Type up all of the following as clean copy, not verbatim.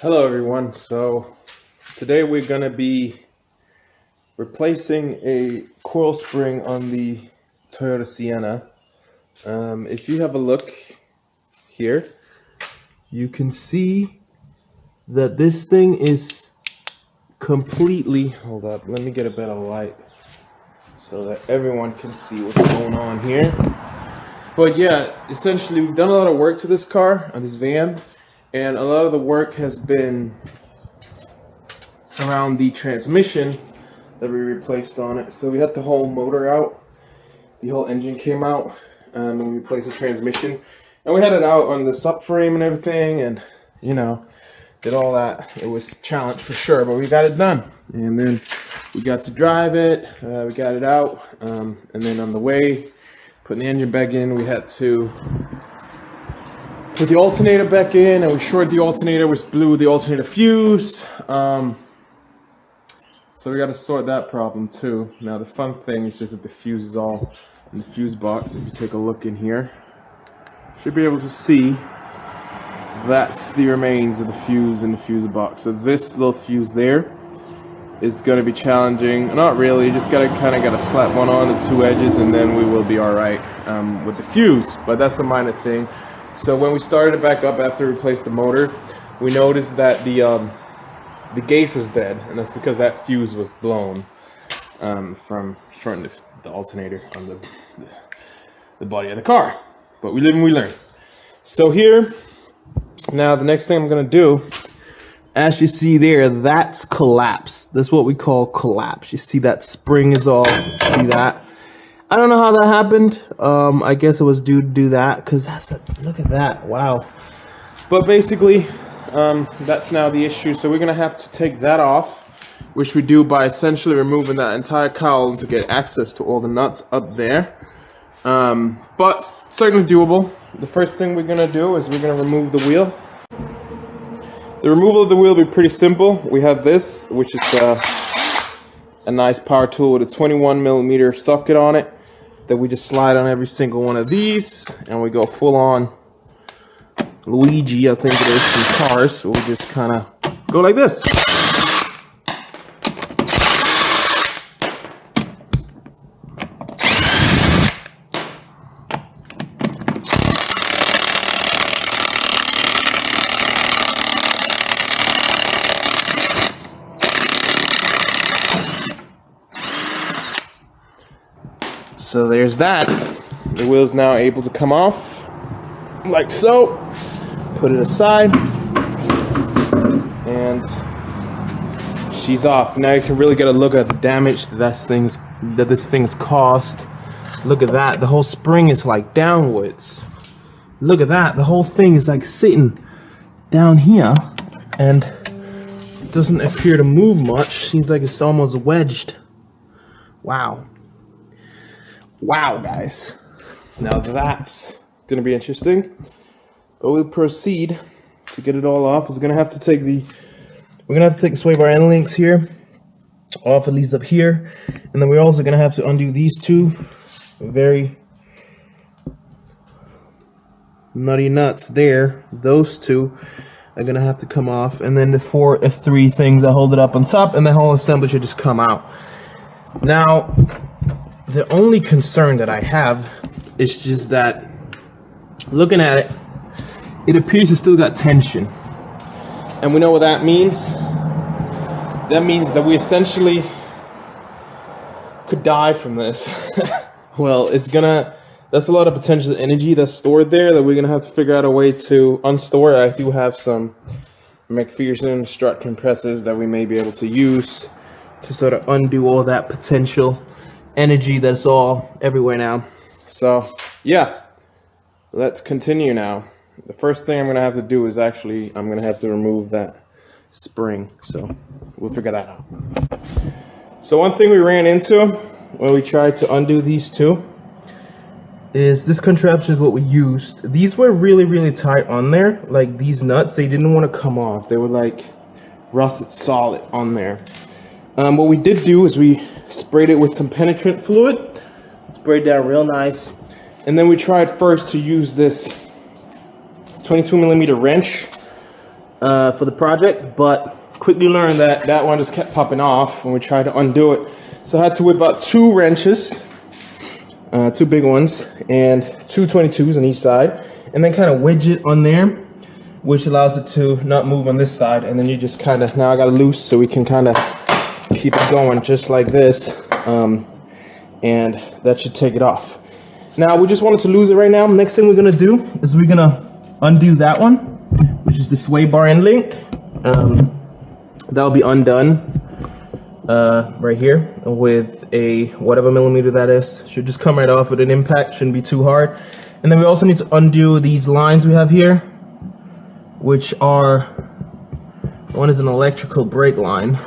Hello everyone. So today we're going to be replacing a coil spring on the Toyota Sienna. If you have a look here, you can see that this thing is completely, hold up, let me get a better light so that everyone can see what's going on here. But yeah, essentially we've done a lot of work to this car, on this van, and a lot of the work has been around the transmission that we replaced on it. So we had the whole motor out, the whole engine came out, and we replaced the transmission, and we had it out on the subframe and everything, and you know, did all that. It was a challenge for sure, but we got it done, and then we got to drive it. We got it out, and then on the way, putting the engine back in, we had to put the alternator back in, and we shorted the alternator, which blew the alternator fuse. So we got to sort that problem too. Now the fun thing is just that the fuse is all in the fuse box. If you take a look in here, you should be able to see that's the remains of the fuse in the fuse box. So this little fuse there is going to be challenging. Not really, you just got to slap one on the two edges, and then we will be all right with the fuse. But that's a minor thing. So when we started it back up after we replaced the motor, we noticed that the gauge was dead, and that's because that fuse was blown from shorting the alternator on the body of the car. But we live and we learn. So here, now the next thing I'm going to do, as you see there, that's collapsed. That's what we call collapse. You see that spring is off. See that? I don't know how that happened. I guess it was due to do that, because look at that. Wow. But basically, that's now the issue. So we're going to have to take that off, which we do by essentially removing that entire cowl to get access to all the nuts up there. But certainly doable. The first thing we're going to do is we're going to remove the wheel. The removal of the wheel will be pretty simple. We have this, which is a nice power tool with a 21mm socket on it that we just slide on every single one of these, and we go full on Luigi, I think it is, from Cars. So we just kind of go like this. So there's that. The wheel's now able to come off, like so. Put it aside, and she's off. Now you can really get a look at the damage that this thing's caused. Look at that. The whole spring is like downwards. Look at that. The whole thing is like sitting down here, and it doesn't appear to move much. Seems like it's almost wedged. Wow. Wow, guys. Now that's gonna be interesting. But we'll proceed to get it all off. We're gonna have to take the sway bar end links here off, at least up here, and then we're also gonna have to undo these two very nutty nuts there. Those two are gonna have to come off, and then the three things that hold it up on top, and the whole assembly should just come out. Now, the only concern that I have is just that, looking at it, it appears it's still got tension. And we know what that means. That means that we essentially could die from this. Well, that's a lot of potential energy that's stored there that we're gonna have to figure out a way to unstore. I do have some McPherson strut compressors that we may be able to use to sort of undo all that potential energy that's all everywhere now. So yeah, let's continue now. The first thing I'm gonna have to do is I'm gonna have to remove that spring, so we'll figure that out. So one thing we ran into when we tried to undo these two is this contraption is what we used. These were really tight on there, like these nuts, they didn't want to come off. They were like rusted solid on there. What we did do is we sprayed it with some penetrant fluid, sprayed down real nice, and then we tried first to use this 22mm wrench for the project, but quickly learned that that one just kept popping off when we tried to undo it. So I had to whip out 2 wrenches, 2 big ones, and 2 22s on each side, and then kind of wedge it on there, which allows it to not move on this side. And then you just kind of, now I got it loose so we can kind of keep it going just like this, and that should take it off. Now we just wanted to lose it right now. Next thing we're gonna do is we're gonna undo that one, which is the sway bar end link. That'll be undone right here with a whatever millimeter that is. Should just come right off with an impact, shouldn't be too hard. And then we also need to undo these lines we have here, which are, one is an electrical brake line.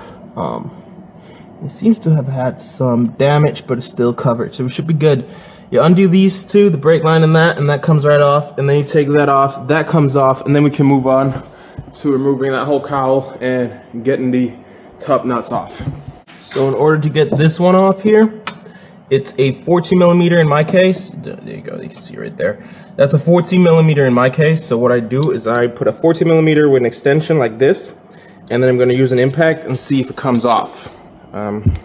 It seems to have had some damage, but it's still covered, so we should be good. You undo these two, the brake line and that comes right off, and then you take that off, that comes off, and then we can move on to removing that whole cowl and getting the top nuts off. So in order to get this one off here, it's a 14 millimeter in my case. There you go, you can see right there. That's a 14 millimeter in my case. So what I do is I put a 14 millimeter with an extension like this, and then I'm gonna use an impact and see if it comes off.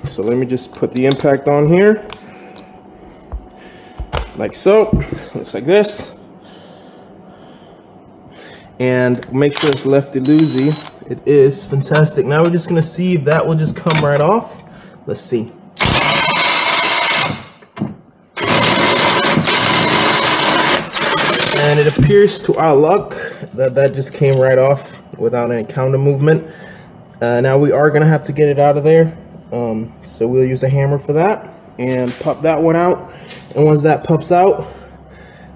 So let me just put the impact on here. Like so, looks like this. And make sure it's lefty loosey. It is fantastic. Now we're just gonna see if that will just come right off. Let's see. And it appears to our luck that that just came right off without any counter movement. Now we are gonna have to get it out of there. So we'll use a hammer for that and pop that one out. And once that pops out,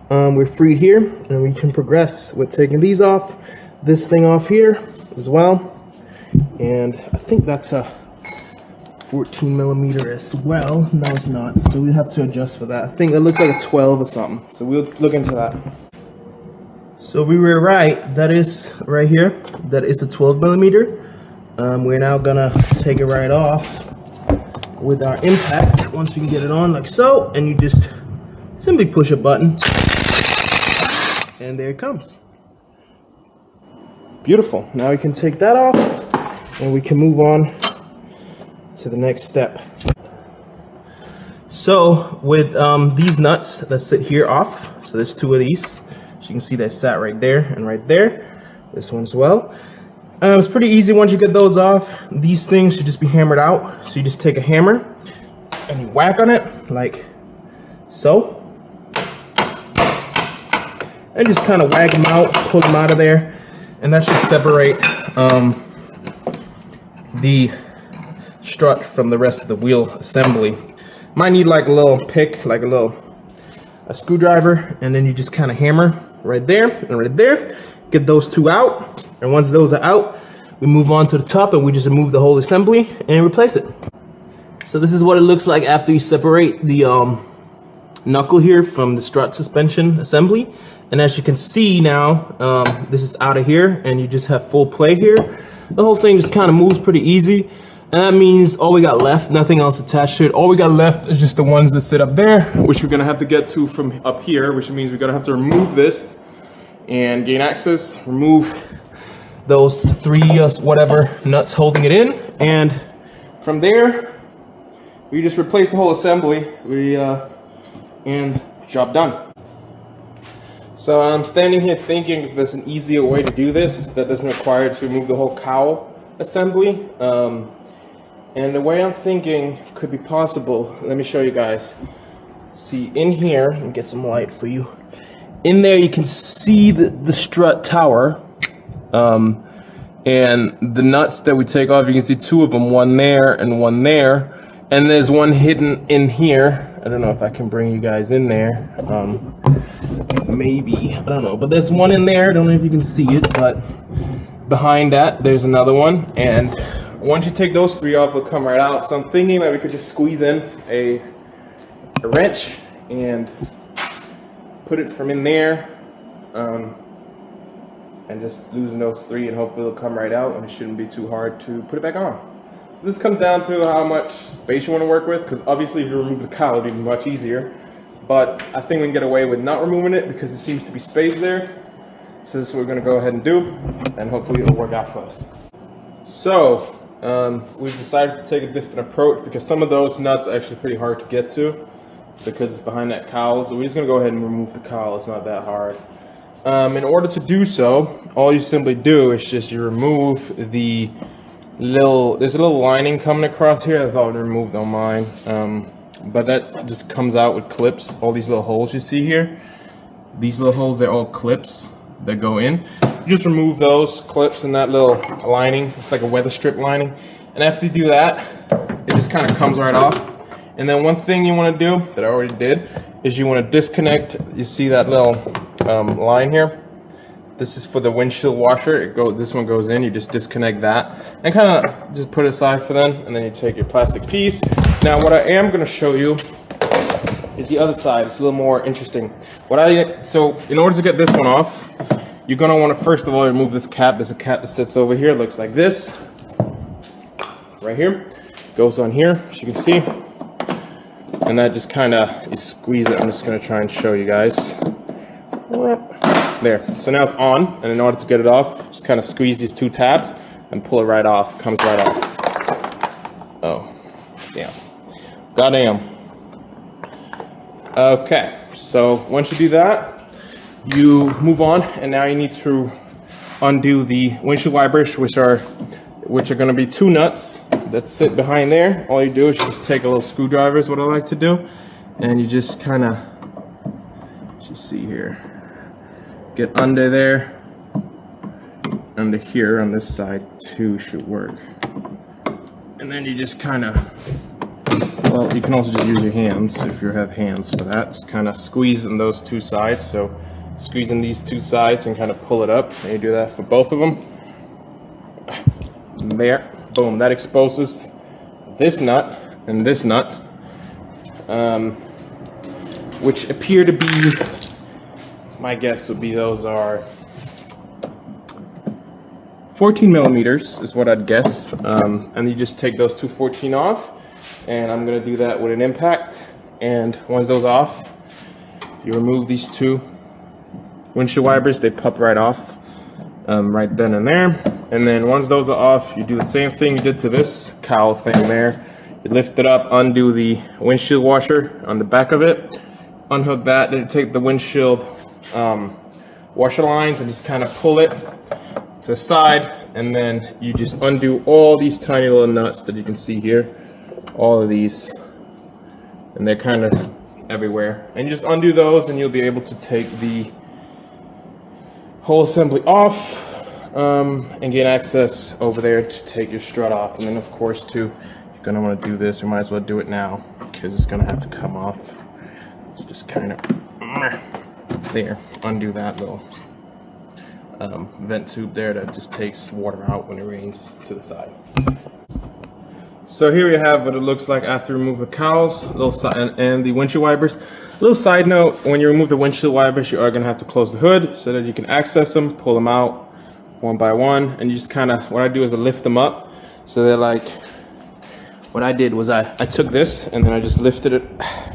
we're freed here, and we can progress with taking these off, this thing off here as well. And I think that's a 14 millimeter as well. No, it's not. So we have to adjust for that. I think it looks like a 12 or something. So we'll look into that. So we were right. That is right here. That is a 12 millimeter. We're now gonna take it right off with our impact once we can get it on like so, and you just simply push a button and there it comes. Beautiful. Now we can take that off and we can move on to the next step. So with these nuts that sit here off, so there's 2 of these, as you can see they sat right there and right there, this one as well. It's pretty easy once you get those off. These things should just be hammered out. So you just take a hammer and you whack on it like so. And just kind of whack them out, pull them out of there. And that should separate the strut from the rest of the wheel assembly. Might need like a little pick, like a screwdriver. And then you just kind of hammer right there and right there. Get those 2 out. And once those are out, we move on to the top and we just remove the whole assembly and replace it. So this is what it looks like after you separate the knuckle here from the strut suspension assembly. And as you can see now, this is out of here and you just have full play here. The whole thing just kind of moves pretty easy. And that means all we got left, nothing else attached to it. All we got left is just the ones that sit up there, which we're gonna have to get to from up here, which means we're gonna have to remove this and gain access, remove those 3 whatever nuts holding it in, and from there we just replace the whole assembly. And job done. So I'm standing here thinking if there's an easier way to do this that doesn't require to remove the whole cowl assembly. And the way I'm thinking could be possible, let me show you guys. See in here, let me get some light for you. In there you can see the strut tower, and the nuts that we take off, you can see 2 of them, one there and one there, and there's one hidden in here. I don't know if I can bring you guys in there, maybe, I don't know, but there's one in there. I don't know if you can see it, but behind that there's another one, and once you take those 3 off, they'll come right out. So I'm thinking that we could just squeeze in a wrench and put it from in there, and just loosen those 3, and hopefully it'll come right out, and it shouldn't be too hard to put it back on. So this comes down to how much space you want to work with, because obviously if you remove the cowl, it'd be much easier. But I think we can get away with not removing it because it seems to be space there. So this is what we're gonna go ahead and do, and hopefully it'll work out for us. So we've decided to take a different approach because some of those nuts are actually pretty hard to get to because it's behind that cowl. So we're just gonna go ahead and remove the cowl. It's not that hard. In order to do so, all you simply do is just you remove the there's a little lining coming across here. That's all removed on mine. But that just comes out with clips. All these little holes you see here, these little holes, they're all clips that go in. You just remove those clips and that little lining. It's like a weather strip lining. And after you do that, it just kind of comes right off. And then one thing you want to do that I already did is you want to disconnect. You see that little line here? This is for the windshield washer. This one goes in. You just disconnect that and kind of just put it aside for then. And then you take your plastic piece. Now, what I am going to show you is the other side. It's a little more interesting. So in order to get this one off, you're going to want to first of all remove this cap. There's a cap that sits over here. It looks like this. Right here. Goes on here, as you can see. And that just kind of, you squeeze it. I'm just going to try and show you guys. There. So now it's on. And in order to get it off, just kind of squeeze these two tabs and pull it right off. Comes right off. Oh, damn. Goddamn. Okay, so once you do that, you move on, and now you need to undo the windshield wipers, which are going to be two nuts that sit behind there. All you do is just take a little screwdriver, is what I like to do, and you just kind of, just see here, get under there, under here on this side too should work, and then you just kind of. Well, you can also just use your hands if you have hands for that. Just kind of squeeze in those two sides. So squeeze in these two sides and kind of pull it up. And you do that for both of them. There, boom, that exposes this nut and this nut, which appear to be, my guess would be those are 14 millimeters is what I'd guess. And you just take those two 14 off. And I'm going to do that with an impact. And once those off, you remove these two windshield wipers. They pop right off right then and there. And then once those are off, you do the same thing you did to this cowl thing there. You lift it up, undo the windshield washer on the back of it, unhook that, then you take the windshield washer lines and just kind of pull it to the side. And then you just undo all these tiny little nuts that you can see here. All of these, and they're kind of everywhere, and you just undo those and you'll be able to take the whole assembly off and get access over there to take your strut off. And then of course too, you're going to want to do this, you might as well do it now because it's going to have to come off. So just kind of there, undo that little vent tube there that just takes water out when it rains to the side. So here you have what it looks like after you remove the cowls, and the windshield wipers. Little side note, when you remove the windshield wipers, you are going to have to close the hood so that you can access them, pull them out one by one, and you just kind of, what I do is I lift them up. So they're like, what I did was I took this and then I just lifted it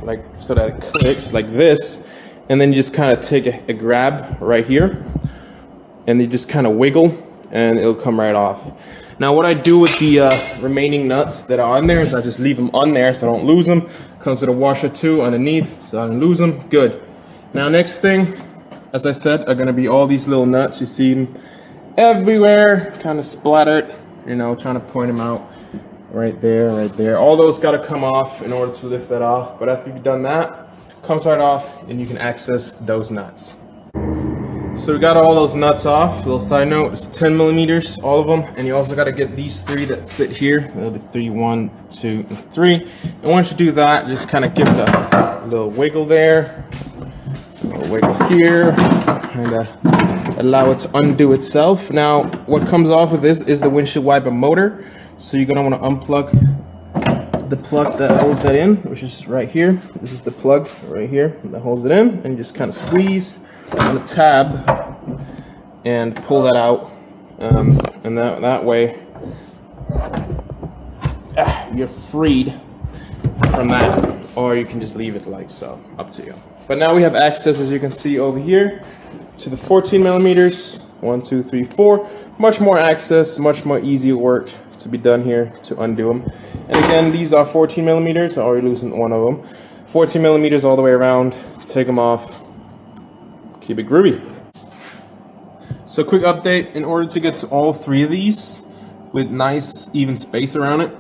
like so that it clicks like this, and then you just kind of take a grab right here, and you just kind of wiggle and it'll come right off. Now what I do with the remaining nuts that are on there is I just leave them on there so I don't lose them. Comes with a washer too underneath so I don't lose them. Good. Now next thing, as I said, are going to be all these little nuts. You see them everywhere, kind of splattered, you know, trying to point them out. Right there, right there. All those got to come off in order to lift that off. But after you've done that, it comes right off and you can access those nuts. So we got all those nuts off. Little side note, it's 10 millimeters, all of them. And you also got to get these three that sit here. That'll be 3, 1, 2, and 3. And once you do that, just kind of give it a little wiggle there, a little wiggle here, and allow it to undo itself. Now, what comes off of this is the windshield wiper motor. So you're going to want to unplug the plug that holds that in, which is right here. This is the plug right here that holds it in, and you just kind of squeeze on the tab and pull that out, and that way you're freed from that, or you can just leave it like so, up to you. But now we have access, as you can see over here. to the 14 millimeters. 1, 2, 3, 4. Much more access, much more easy work to be done here to undo them. And again, these are 14 millimeters. I already loosened one of them. 14 millimeters all the way around. Take them off. Keep it groovy. So quick update, in order to get to all 3 of these with nice even space around it,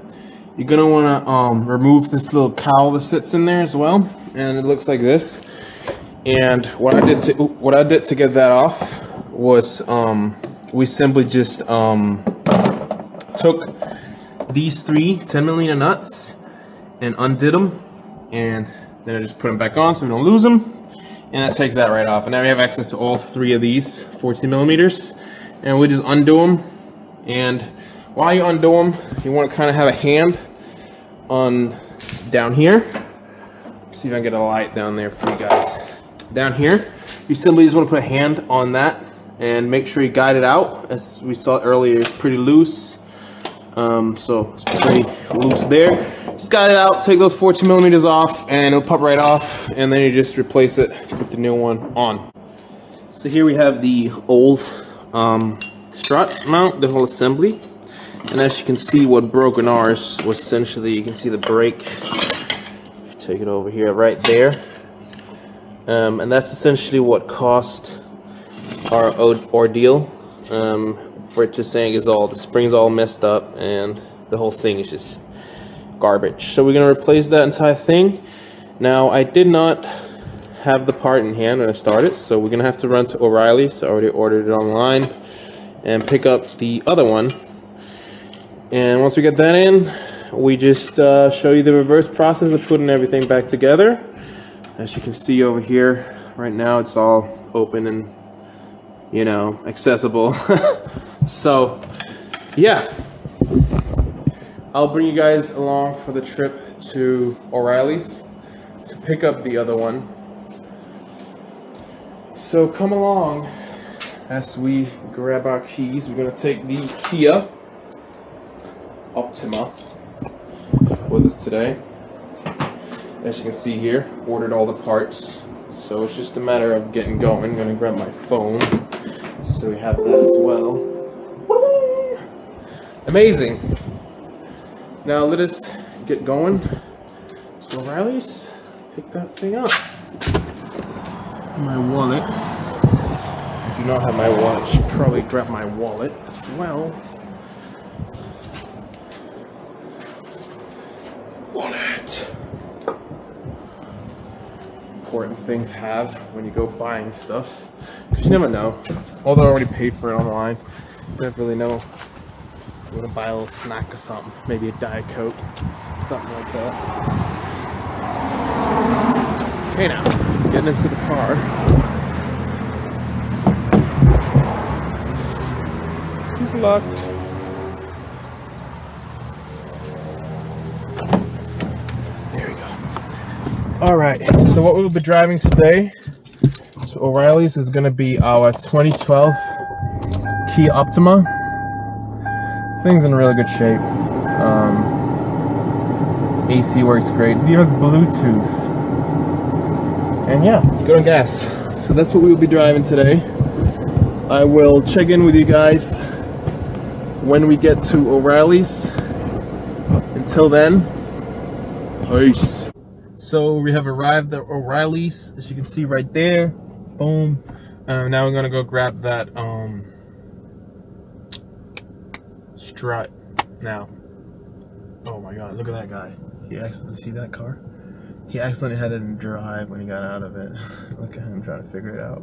you're gonna wanna remove this little cowl that sits in there as well. And it looks like this. And what I did to get that off was we simply just took these 3 10mm nuts and undid them, and then I just put them back on so we don't lose them, and that takes that right off. And now we have access to all 3 of these 14 millimeters, and we just undo them. And while you undo them, you want to kind of have a hand on down here. See if I can get a light down there for you guys. Down here, you simply just want to put a hand on that and make sure you guide it out. As we saw earlier, it's pretty loose. So it's pretty loose there. Just guide it out, take those 14 millimeters off, and it'll pop right off, and then you just replace it with the new one on. So here we have the old strut mount, the whole assembly. And as you can see, what broke in ours was essentially, you can see the brake. Take it over here, right there. And that's essentially what cost our ordeal. For it to saying is all the springs all messed up and the whole thing is just garbage. So we're gonna replace that entire thing. Now I did not have the part in hand when I started, so we're gonna have to run to O'Reilly's. I already ordered it online, and pick up the other one. And once we get that in, we just show you the reverse process of putting everything back together. As you can see over here, right now it's all open and, you know, accessible. So yeah, I'll bring you guys along for the trip to O'Reilly's to pick up the other one. So come along as we grab our keys. We're gonna take the Kia Optima with us today. As you can see here, ordered all the parts, so it's just a matter of getting going. I'm gonna grab my phone so we have that as well. Amazing. Now let us get going to O'Reilly's, pick that thing up. My wallet. I do not have my wallet. Should probably grab my wallet as well. Wallet. Important thing to have when you go buying stuff, because you never know. Although I already paid for it online, you don't really know. You want to buy a little snack or something, maybe a Diet Coke, something like that. Okay, now getting into the car. It's locked. There we go. All right, so what we'll be driving today to O'Reilly's is going to be our 2012 Kia Optima. This thing's in really good shape. AC works great. It even has Bluetooth. And yeah, good on gas. So that's what we will be driving today. I will check in with you guys when we get to O'Reilly's. Until then, peace. So we have arrived at O'Reilly's, as you can see right there. Boom. Now we're gonna go grab that Strut now. Oh my god, look at that guy. He accidentally, see that car? He accidentally had it in drive when he got out of it. Look at him trying to figure it out.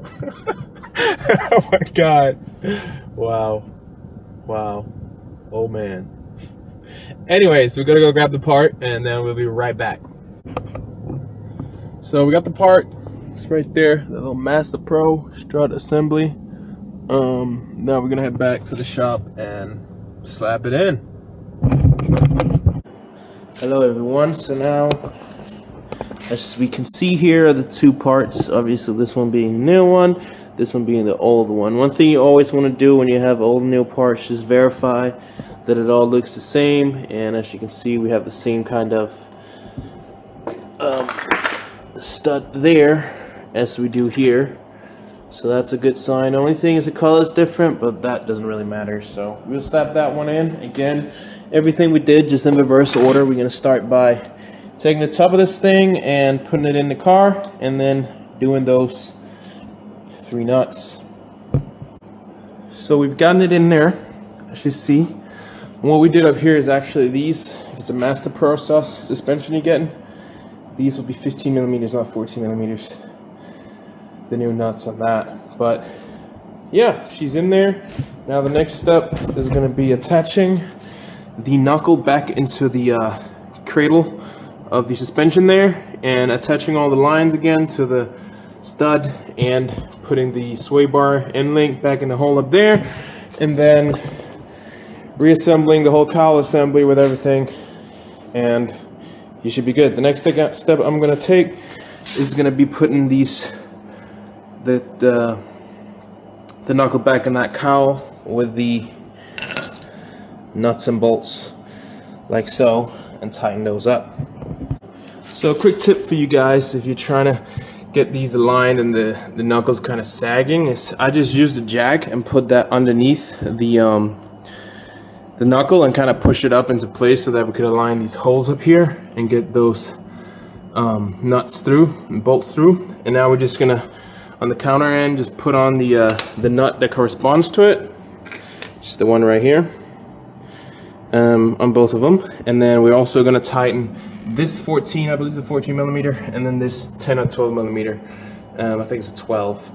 Oh my god. Wow. Wow. Oh man. Anyways, we're gonna go grab the part and then we'll be right back. So we got the part. It's right there, the little Master Pro Strut assembly. Now we're gonna head back to the shop and slap it in. Hello everyone. So now, as we can see here, are the two parts. Obviously this one being the new one, this one being the old one. One thing you always want to do when you have old and new parts, just verify that it all looks the same. And as you can see, we have the same kind of stud there as we do here. So that's a good sign. The only thing is the color is different, but that doesn't really matter. So we'll slap that one in. Again, everything we did just in reverse order. We're gonna start by taking the top of this thing and putting it in the car, and then doing those 3 nuts. So we've gotten it in there, as you see. And what we did up here is actually these, if it's a Master Pro suspension you're getting, these will be 15 millimeters, not 14 millimeters. The new nuts on that. But yeah, she's in there. Now the next step is going to be attaching the knuckle back into the cradle of the suspension there, and attaching all the lines again to the stud, and putting the sway bar end link back in the hole up there, and then reassembling the whole cowl assembly with everything, and you should be good. The next step I'm going to take is going to be putting these the knuckle back in that cowl with the nuts and bolts like so, and tighten those up. So a quick tip for you guys, if you're trying to get these aligned and the knuckles kind of sagging, is I just use the jack and put that underneath the knuckle and kind of push it up into place so that we could align these holes up here and get those nuts through and bolts through. And now we're just gonna, on the counter end, just put on the nut that corresponds to it, just the one right here, on both of them. And then we're also gonna tighten this 14, I believe it's a 14 millimeter, and then this 10 or 12 millimeter. I think it's a 12.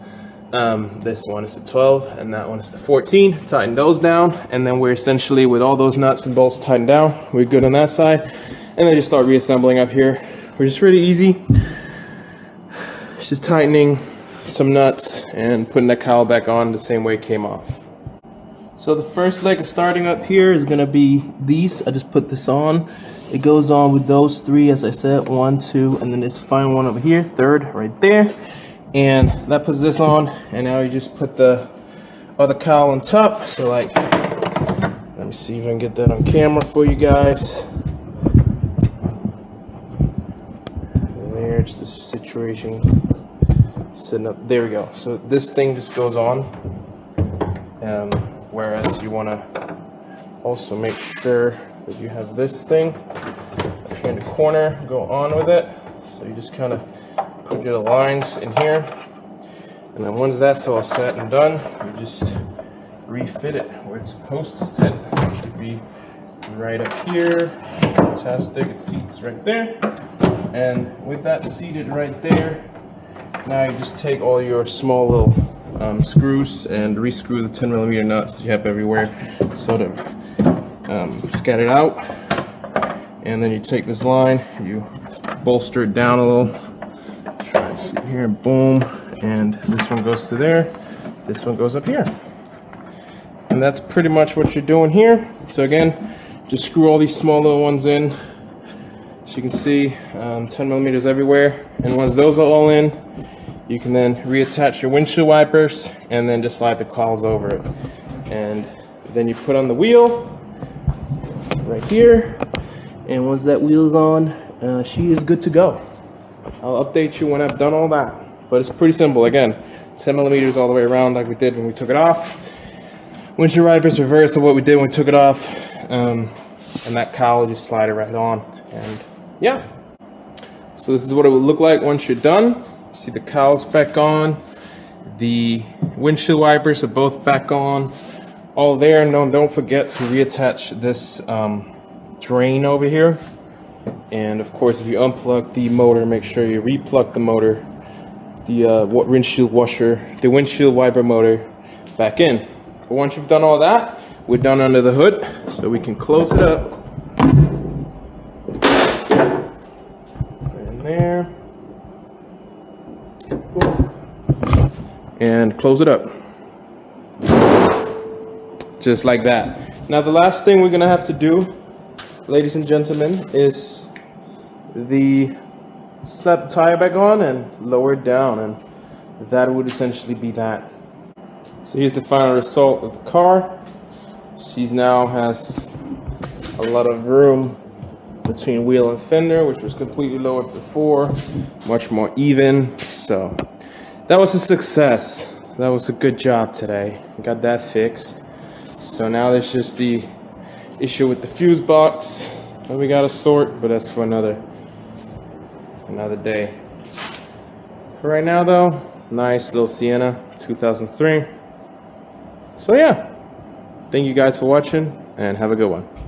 This one is the 12, and that one is the 14. Tighten those down, and then we're essentially, with all those nuts and bolts tightened down, we're good on that side. And then just start reassembling up here, which is really easy. It's just tightening some nuts and putting that cowl back on the same way it came off. So the first leg of starting up here is going to be these. I just put this on. It goes on with those 3, as I said, 1, 2, and then this final one over here, 3rd right there. And that puts this on, and now you just put the other cowl on top. So like, let me see if I can get that on camera for you guys. And there's the situation sitting up. There we go. So this thing just goes on. Whereas you want to also make sure that you have this thing up here in the corner, go on with it. So you just kind of put your lines in here, and then once that's all set and done, you just refit it where it's supposed to sit. It should be right up here. Fantastic, it seats right there. And with that seated right there, now you just take all your small little screws and rescrew the 10 millimeter nuts you have everywhere, sort of scattered out. And then you take this line, you bolster it down a little. Try and see here, boom, and this one goes to there, this one goes up here. And that's pretty much what you're doing here. So again, just screw all these small little ones in. As you can see, 10 millimeters everywhere. And once those are all in, you can then reattach your windshield wipers and then just slide the cowls over it. And then you put on the wheel right here. And once that wheel's on, she is good to go. I'll update you when I've done all that. But it's pretty simple. Again, 10 millimeters all the way around like we did when we took it off. Windshield wipers reverse of what we did when we took it off. And that cowl, just slide it right on. And yeah. So this is what it would look like once you're done. See the cowl's back on. The windshield wipers are both back on. All there. And don't forget to reattach this drain over here. And of course, if you unplug the motor, make sure you replug the motor, the windshield washer, the windshield wiper motor back in. But once you've done all that, we're done under the hood, so we can close it up. Right in there. And close it up. Just like that. Now the last thing we're gonna have to do, ladies and gentlemen, is slap the tire back on and lower it down, and that would essentially be that. So here's the final result of the car. She now has a lot of room between wheel and fender, which was completely lowered before, much more even. So that was a success. that was a good job today. Got that fixed. So now there's just the issue with the fuse box that we gotta sort, but that's for another day. For right now though, nice little Sienna 2003. So yeah, thank you guys for watching and have a good one.